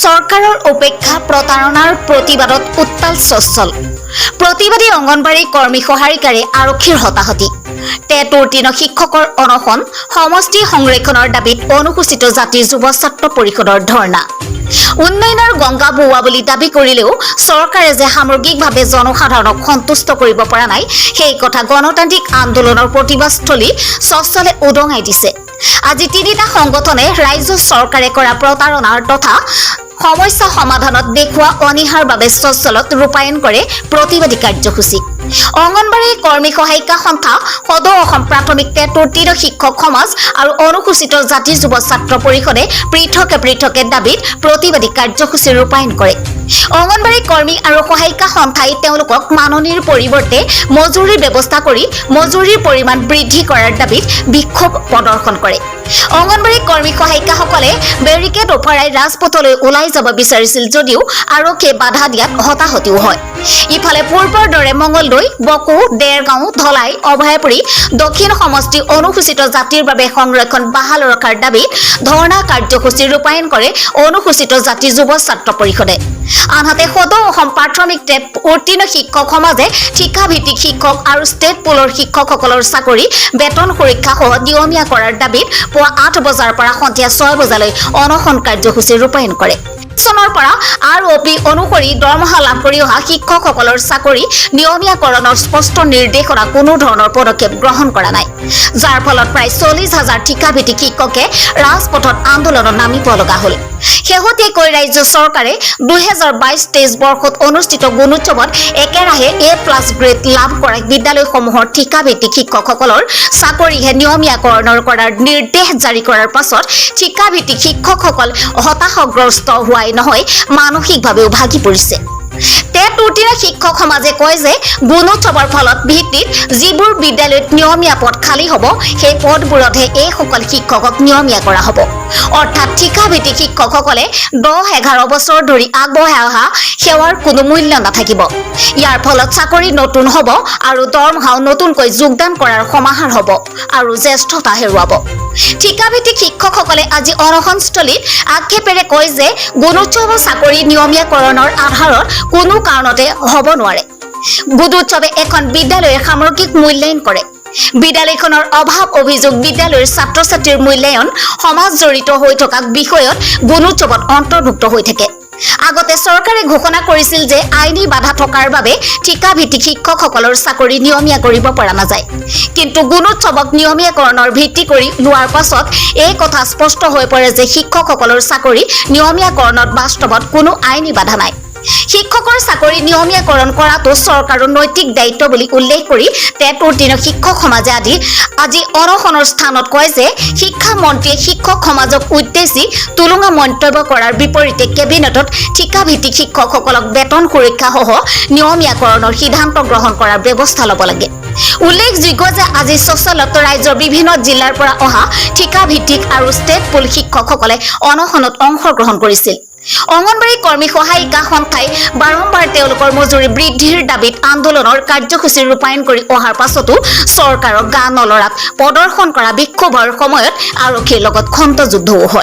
সৰকাৰেৰ উপেক্ষা প্ৰতাৰণাৰ প্ৰতিবাদত উত্তাল সচ্ছল প্ৰতিবাদী অঙ্গনবাড়ী কৰ্মী সহায়িকাৰে আৰক্ষীৰ হতাহতি টেটৰ 3 শিক্ষকৰ অনশন সমষ্টি সংৰক্ষণৰ দাবীত অনুসূচিত জাতি যুৱ ছাত্ৰ পৰিষদৰ ধৰ্ণা উন্নয়নৰ গংগা বুৱা বুলি দাবী কৰিলেও চৰকাৰে যে সামগ্ৰিকভাৱে জনসাধাৰণক সন্তুষ্ট কৰিব পৰা নাই সেই কথা গণতান্ত্ৰিক আন্দোলনৰ প্ৰতিবাদস্থলী সচ্ছলে উদঙাই দিছে। আজি তিনিটা সংগঠনে ৰাজ্য চৰকাৰে কৰা প্ৰতাৰণাৰ তথা সমস্যা সমাধানত দেখুৱা অনিহাৰ বাবে সচ্ছলত ৰূপায়ণ কৰে প্ৰতিবাদী কাৰ্যসূচী। অঙ্গনবাড়ী কৰ্মী সহায়িকা সন্থা সদৌ অসম প্ৰাথমিক টেটৰ 3 শিক্ষক সমাজ আৰু অনুসূচিত জাতি যুৱ ছাত্ৰ পৰিষদে পৃথকে দাবীত প্ৰতিবাদী কাৰ্যসূচী ৰূপায়ণ কৰে। অঙ্গনবাড়ী কৰ্মী আৰু সহায়িকা সন্থাই তেওঁলোকক মাননীৰ পৰিৱৰ্তে মজুৰিৰ ব্যৱস্থা কৰি মজুৰিৰ পৰিমাণ বৃদ্ধি কৰাৰ দাবীত বিক্ষোভ প্ৰদৰ্শন কৰে। অঙ্গনবাড়ী কৰ্মী সহায়িকাসকলে বেৰিকেড ওফৰাই ৰাজপথলৈ ওলাই যাব বিচাৰিছিল যদিও আৰক্ষীয়ে বাধা দিয়াত হতাহতিও হয়। ইফালে পূৰ্বৰ দৰে মঙ্গলদৈ, বকো, দেৰগাঁও, ধলাই, অভয়াপুৰী দক্ষিণ সমষ্টি অনুসূচিত জাতিৰ বাবে সংৰক্ষণ বাহাল ৰখাৰ দাবীত ধৰ্ণা কাৰ্যসূচী ৰূপায়ণ কৰে অনুসূচিত জাতি যুৱ ছাত্ৰ পৰিষদে। আনহাতে সদৌ অসম প্ৰাথমিক টেট উত্তীৰ্ণ শিক্ষক সমাজে ঠিকাভিত্তিক শিক্ষক আৰু ষ্টেট পুলৰ শিক্ষকসকলৰ চাকৰি বেতন সুৰক্ষা সহ নিয়মীয়া কৰাৰ দাবীত পুৱা 8 বজাৰ পৰা সন্ধিয়া 6 বজালৈ অনশন কাৰ্যসূচী ৰূপায়ণ কৰে। চনৰ পৰা আৰঅপি অনুসৰি দৰমহা লাভ কৰি অহা শিক্ষকসকলৰ চাকৰি নিয়মীয়াকৰণৰ স্পষ্ট নিৰ্দেশনা কোনো ধৰণৰ পদক্ষেপ গ্ৰহণ কৰা নাই, যাৰ ফলত প্ৰায় 40,000 ঠিকাভিত্তিক শিক্ষকে ৰাজপথত আন্দোলনত নামিব লগা হ'ল। শেহতীয়াকৈ ৰাজ্য চৰকাৰে 2022-23 বৰ্ষত অনুষ্ঠিত গুণোৎসৱত একেৰাহে A+ গ্ৰেড লাভ কৰা বিদ্যালয়সমূহৰ ঠিকাভিত্তিক শিক্ষকসকলৰ চাকৰিহে নিয়মীয়াকৰণৰ কৰাৰ নিৰ্দেশ জাৰি কৰাৰ পাছত ঠিকাভিত্তিক শিক্ষকসকল হতাশাগ্ৰস্ত হোৱাই নহয় মানসিকভাৱেও ভাগি পৰিছে। টেট উত্তীৰ্ণ শিক্ষক সমাজে কয় যে গুণোৎসৱৰ ফলত ভিত্তিত যিবোৰ বিদ্যালয়ত নিয়মীয়া পদ খালী হ'ব সেই পদবোৰতহে এইসকল শিক্ষকক নিয়মীয়া কৰা হ'ব। অৰ্থাৎ ঠিকাভিত্তিক শিক্ষকসকলে 10-11 বছৰ ধৰি আগবঢ়াই অহা সেৱাৰ কোনো মূল্য নাথাকিব। ইয়াৰ ফলত চাকৰি নতুন হ'ব আৰু দৰমহাও নতুনকৈ যোগদান কৰাৰ সমাহাৰ হ'ব আৰু জ্যেষ্ঠতা হেৰুৱাব। ঠিকাভিত্তিক শিক্ষকসকলে আজি অনশনস্থলীত আক্ষেপেৰে কয় যে গুণোৎসৱৰ চাকৰি নিয়মীয়াকৰণৰ আধাৰত কোনো কাৰণতে হ'ব নোৱাৰে। গুণোৎসৱে এখন বিদ্যালয়ৰ সামগ্ৰিক মূল্যায়ন কৰে। বিদ্যালয়খনৰ অভাৱ অভিযোগ বিদ্যালয়ৰ ছাত্ৰ ছাত্ৰীৰ মূল্যায়ন সমাজ জড়িত হৈ থকা বিষয়ত গুণোৎসৱত অন্তৰ্ভুক্ত হৈ থাকে। আগতে চৰকাৰে ঘোষণা কৰিছিল যে আইনী বাধা থকাৰ বাবে ঠিকাভিত্তিক শিক্ষকসকলৰ চাকৰি নিয়মীয়া কৰিব পৰা নাযায়, কিন্তু গুণোৎসৱক নিয়মীয়াকৰণৰ ভিত্তি কৰি লোৱাৰ পাছত এই কথা স্পষ্ট হৈ পৰে যে শিক্ষকসকলৰ চাকৰি নিয়মীয়াকৰণত বাস্তৱত কোনো আইনী বাধা নাই। শিক্ষকৰ চাকৰি নিয়মীয়াকৰণ কৰাটো চৰকাৰৰ নৈতিক দায়িত্ব বুলি উল্লেখ কৰি টেট উত্তীৰ্ণ শিক্ষক সমাজে আজি অনশনৰ স্থানত কয় যে শিক্ষা মন্ত্ৰীয়ে শিক্ষক সমাজক উদ্দেশ্যি তুলুঙা মন্তব্য কৰাৰ বিপৰীতে কেবিনেটত ঠিকাভিত্তিক শিক্ষকসকলক বেতন সুৰক্ষা সহ নিয়মীয়াকৰণৰ সিদ্ধান্ত গ্ৰহণ কৰাৰ ব্যৱস্থা ল'ব লাগে। উল্লেখযোগ্য যে আজি সচলত ৰাজ্যৰ বিভিন্ন জিলাৰ পৰা অহা ঠিকাভিত্তিক আৰু ষ্টেট পুল শিক্ষকসকলে অনশনত অংশগ্ৰহণ কৰিছিল। অঙ্গনবাড়ী কৰ্মী সহায়িকা সন্থাই বাৰম্বাৰ তেওঁলোকৰ মজুৰি বৃদ্ধিৰ দাবীত আন্দোলনৰ কাৰ্যসূচী ৰূপায়ণ কৰি অহাৰ পাছতো চৰকাৰৰ গা নলৰাত প্ৰদৰ্শন কৰা বিক্ষোভৰ সময়ত আৰক্ষীৰ লগত খন্তযুদ্ধও হয়।